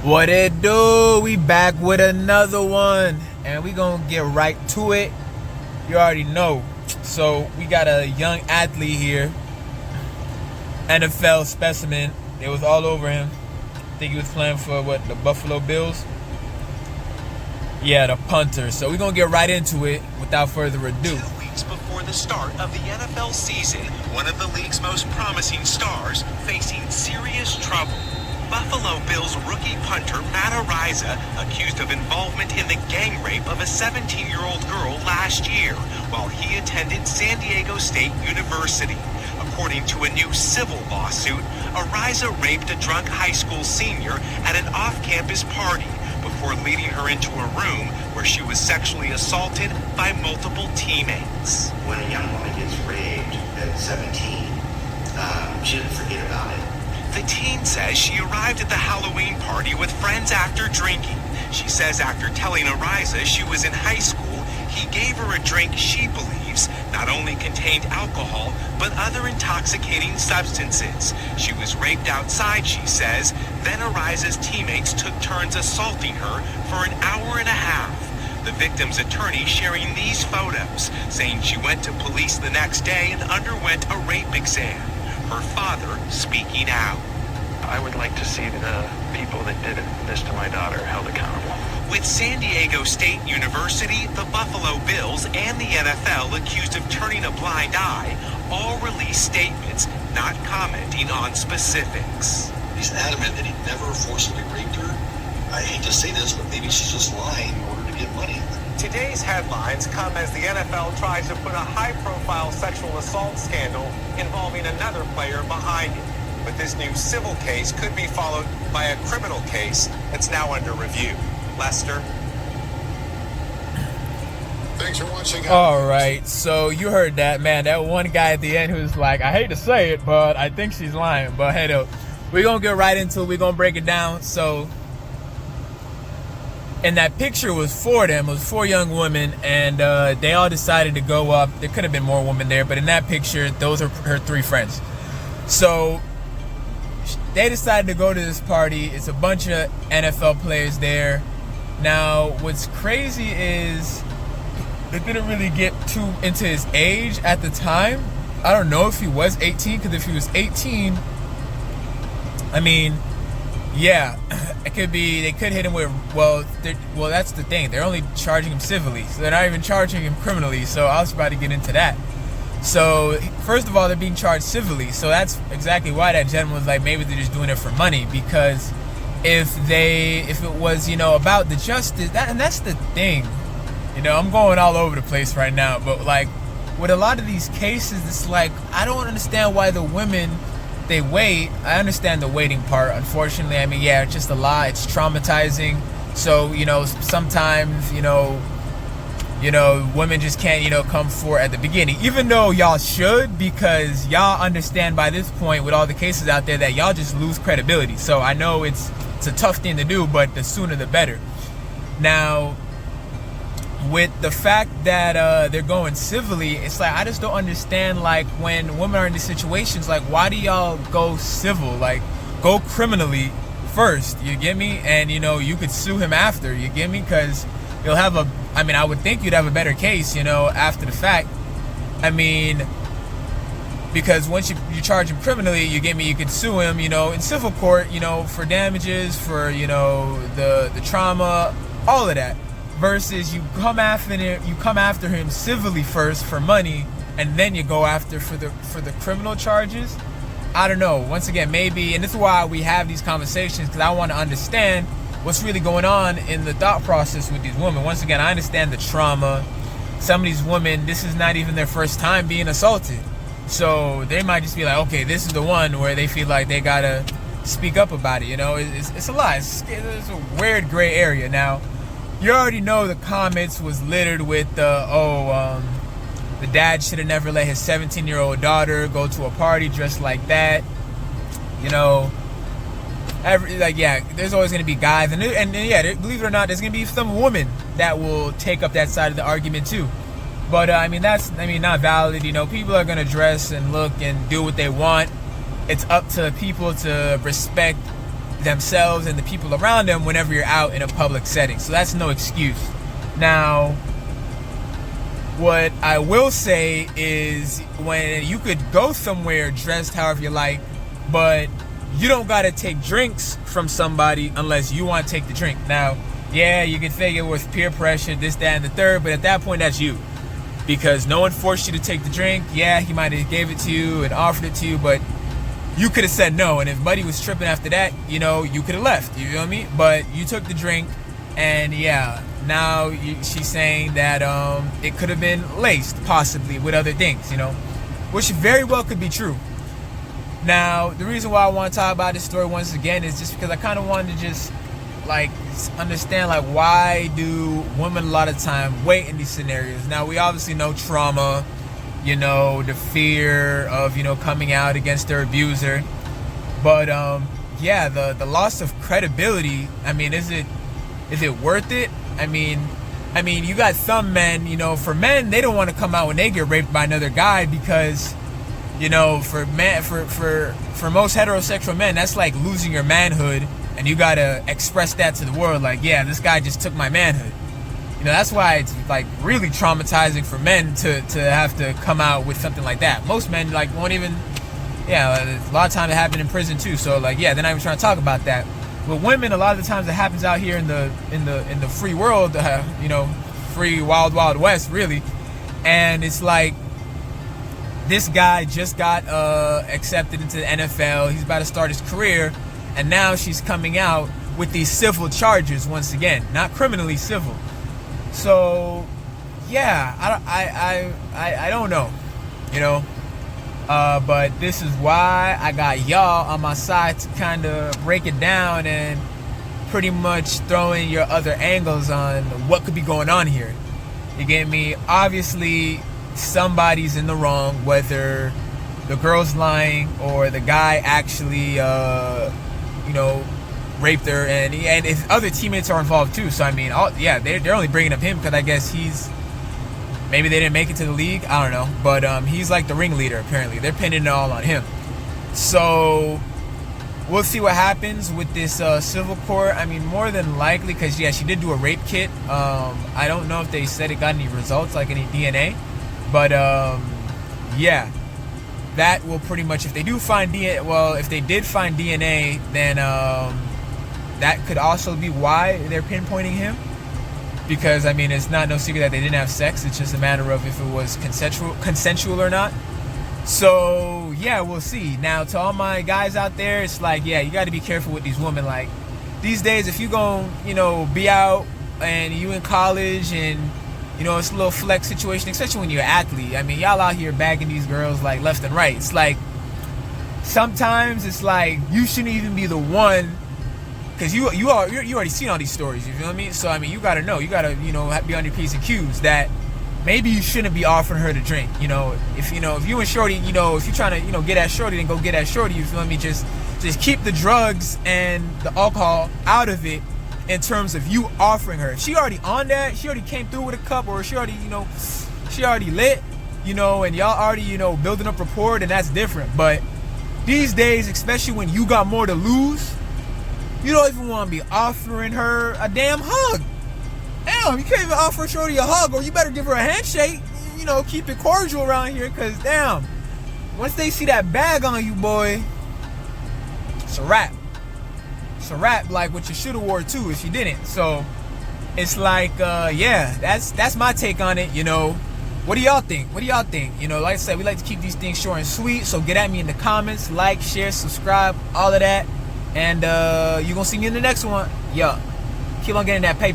What it do? We back with another one, and we gonna get right to it. You already know. So we got a young athlete here, NFL specimen. It was all over him. I think he was playing for the Buffalo Bills. Yeah, the punter. So we're gonna get right into it without further ado. 2 weeks before the start of the NFL season, one of the league's most promising stars facing serious trouble. Buffalo Bills rookie punter Matt Araiza accused of involvement in the gang rape of a 17-year-old girl last year while he attended San Diego State University. According to a new civil lawsuit, Araiza raped a drunk high school senior at an off-campus party before leading her into a room where she was sexually assaulted by multiple teammates. When a young woman gets raped at 17, she doesn't forget about it. The teen says she arrived at the Halloween party with friends after drinking. She says after telling Araiza she was in high school, he gave her a drink she believes not only contained alcohol, but other intoxicating substances. She was raped outside, she says. Then Araiza's teammates took turns assaulting her for an hour and a half. The victim's attorney sharing these photos, saying she went to police the next day and underwent a rape exam. Her father speaking out. I would like to see the people that did this to my daughter held accountable. With San Diego State University, the Buffalo Bills, and the NFL accused of turning a blind eye, all released statements not commenting on specifics. He's adamant that he never forcibly raped her. I hate to say this, but maybe she's just lying in order to get money. Today's headlines come as the NFL tries to put a high-profile sexual assault scandal involving another player behind it. But this new civil case could be followed by a criminal case that's now under review. Lester? Thanks for watching. All right, so you heard that, man. That one guy at the end who's like, I hate to say it, but I think she's lying. But hey, though, we're going to get right into it. We're going to break it down. So, and that picture was for them. It was 4 young women, and they all decided to go up. There could have been more women there, but in that picture, those are her 3 friends. So they decided to go to this party. It's a bunch of NFL players there. Now, what's crazy is they didn't really get too into his age at the time. I don't know if he was 18, because if he was 18, I mean, yeah, it could be, they could hit him with, well, that's the thing. They're only charging him civilly, so they're not even charging him criminally. So I was about to get into that. So, first of all, they're being charged civilly. So that's exactly why that gentleman was like, maybe they're just doing it for money. Because if it was, about the justice, and that's the thing. I'm going all over the place right now. But, like, with a lot of these cases, it's like, I don't understand why the women, they wait. I understand the waiting part, unfortunately. I mean, yeah, it's just a lot. It's traumatizing. So, sometimes, women just can't, come forward at the beginning. Even though y'all should, because y'all understand by this point with all the cases out there that y'all just lose credibility. So I know it's a tough thing to do, but the sooner the better. Now, with the fact that they're going civilly, it's like, I just don't understand, like, when women are in these situations, like, why do y'all go civil? Like, go criminally first, you get me? And, you could sue him after, you get me? Because you'll have I would think you'd have a better case, after the fact. I mean, because once you charge him criminally, you get me, you could sue him, in civil court, for damages, for, the trauma, all of that. Versus you come after him civilly first for money, and then you go after for the criminal charges. I don't know. Once again, maybe, and this is why we have these conversations, because I want to understand what's really going on in the thought process with these women. Once again, I understand the trauma. Some of these women, this is not even their first time being assaulted. So they might just be like, okay, this is the one where they feel like they gotta speak up about it. It's a lot. It's a weird gray area. Now, you already know the comments was littered with the dad should have never let his 17-year-old daughter go to a party dressed like that. There's always going to be guys, and believe it or not, there's going to be some women that will take up that side of the argument too. But that's not valid. People are going to dress and look and do what they want. It's up to people to respect themselves and the people around them whenever you're out in a public setting. So that's no excuse. Now, what I will say is, when you could go somewhere dressed however you like, but you don't gotta take drinks from somebody unless you want to take the drink. Now, yeah, you can think it was peer pressure, this, that, and the third, but at that point, that's you. Because no one forced you to take the drink. Yeah, he might have gave it to you and offered it to you, but you could have said no. And if Buddy was tripping after that, you know, you could have left. You know what I mean? But you took the drink, and yeah, now she's saying that it could have been laced, possibly, with other things, you know, which very well could be true. Now, the reason why I want to talk about this story once again is just because I kind of wanted to just, like, understand, like, why do women a lot of time wait in these scenarios? Now, we obviously know trauma, you know, the fear of, you know, coming out against their abuser. But, yeah, the loss of credibility, I mean, is it worth it? I mean, you got some men, you know, for men, they don't want to come out when they get raped by another guy because, you know, for most heterosexual men, that's like losing your manhood, and you gotta express that to the world, like, yeah, this guy just took my manhood. You know, that's why it's like really traumatizing for men to have to come out with something like that. Most men like won't even, yeah, a lot of times it happened in prison too. So like, yeah, they're not even trying to talk about that. With women, a lot of the times it happens out here in the free world, you know, free wild west, really. And it's like, this guy just got accepted into the NFL. He's about to start his career, and now she's coming out with these civil charges once again, not criminally, civil. So, yeah, I don't know, you know. But this is why I got y'all on my side to kind of break it down and pretty much throw in your other angles on what could be going on here. You get me? Obviously, somebody's in the wrong, whether the girl's lying or the guy actually, you know, raped her, and his other teammates are involved too. So I mean, they're only bringing up him because I guess maybe they didn't make it to the league. I don't know, but he's like the ringleader apparently. They're pinning it all on him. So we'll see what happens with this civil court. I mean, more than likely, because yeah, she did do a rape kit. I don't know if they said it got any results, like any DNA. But, yeah, that will pretty much, if they do find DNA, well, if they did find DNA, then that could also be why they're pinpointing him. Because, I mean, it's not no secret that they didn't have sex. It's just a matter of if it was consensual or not. So, yeah, we'll see. Now, to all my guys out there, it's like, yeah, you got to be careful with these women. Like, these days, if you gon', you know, be out and you in college and, you know, it's a little flex situation, especially when you're an athlete. I mean, y'all out here bagging these girls like left and right. It's like, sometimes it's like you shouldn't even be the one, because you already seen all these stories. You feel what I mean? So I mean, you gotta know, you know, be on your P's and Q's that maybe you shouldn't be offering her to drink. You know, if you and Shorty, you know, if you're trying to, you know, get at Shorty, then go get at Shorty. You feel me? Just keep the drugs and the alcohol out of it. In terms of you offering her, if she already on that, she already came through with a cup, or she already, you know, she already lit, you know, and y'all already, you know, building up rapport, then that's different. But these days, especially when you got more to lose, you don't even want to be offering her a damn hug. Damn, you can't even offer Shorty a hug, or you better give her a handshake. You know, keep it cordial around here, because damn, once they see that bag on you, boy, it's a wrap. It's a wrap, like what you should have wore too if you didn't. So it's like, yeah, that's my take on it. You know, what do y'all think? You know, like I said, we like to keep these things short and sweet. So get at me in the comments, like, share, subscribe, all of that, and you're gonna see me in the next one. Yeah, keep on getting that paper.